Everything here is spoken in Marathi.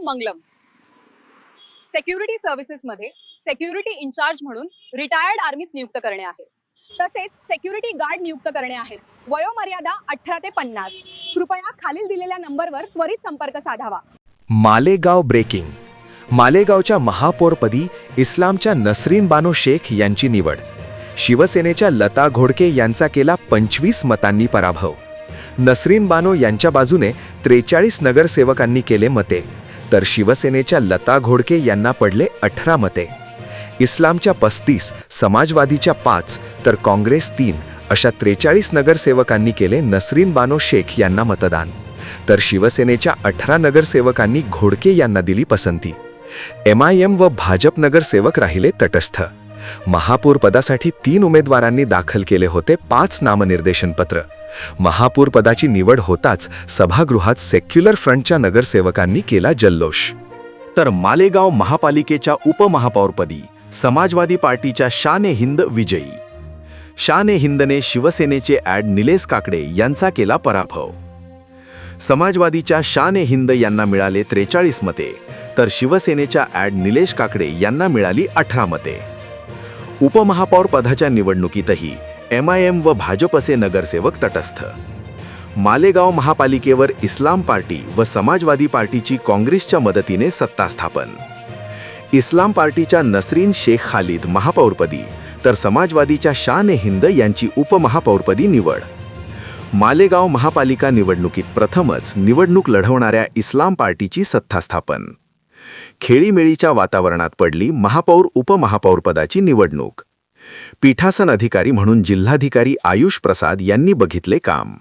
मंगलम. सिक्युरिटी सर्व्हिसेसमध्ये सिक्युरिटी इन्चार्ज म्हणून रिटायर्ड आर्मीज नियुक्त करणे आहे. तसेच सिक्युरिटी गार्ड नियुक्त करणे आहेत. वयोमर्यादा 18 ते 50. कृपया खालील दिलेल्या नंबरवर त्वरित संपर्क साधावा. मालेगाव ब्रेकिंग. मालेगावच्या महापौरपदी इस्लामच्या नसरीन बानो शेख यांची निवड. शिवसेनेच्या लता घोडके यांचा केला 25 मतांनी पराभव. नसरीन बानो यांच्या बाजूने 43 नगरसेवकांनी केले मते, तर शिवसेनेच्या लता घोडके यांना पडले 18 मते. इस्लामच्या 35, समाजवादीच्या 5 तर काँग्रेस 3 अशा 43 नगरसेवकांनी केले नसरीन बानो शेख यांना मतदान, तर शिवसेनेच्या 18 नगरसेवकांनी घोडके यांना दिली पसंती. MIM व भाजप नगरसेवक राहिले तटस्थ. महापौर पदासाठी 3 उमेदवारांनी दाखल केले होते 5 नामनिर्देशन पत्र. महापौर पदाची निवड होताच सभागृहात सेक्युलर फ्रंटच्या नगरसेवकांनी केला जल्लोष. तर मालेगाव महापालिकेच्या उपमहापौरपदी समाजवादी पार्टीच्या शान ए हिंद विजयी. शान ए हिंदने शिवसेनेचे ॲड निलेश काकडे यांचा केला पराभव. समाजवादीच्या शान ए हिंद यांना मिळाले 43 मते, तर शिवसेनेच्या ॲड निलेश काकडे यांना मिळाली 18 मते. उपमहापौर पदाच्या निवडणुकीतही MIM व भाजपचे नगरसेवक तटस्थ. मालेगाव महापालिकेवर इस्लाम पार्टी व समाजवादी पार्टीची काँग्रेसच्या मदतीने सत्ता स्थापन. इस्लाम पार्टीच्या नसरीन शेख खालिद महापौरपदी तर समाजवादीच्या शान ए हिंद यांची उपमहापौरपदी निवड. मालेगाव महापालिका निवडणुकीत प्रथमच निवडणूक लढवणाऱ्या इस्लाम पार्टीची सत्ता स्थापन. खेळीमेळीच्या वातावरणात पडली महापौर उपमहापौरपदाची निवडणूक. पीठासन अधिकारी म्हणून जिल्हाधिकारी आयुष प्रसाद यांनी बघितले काम.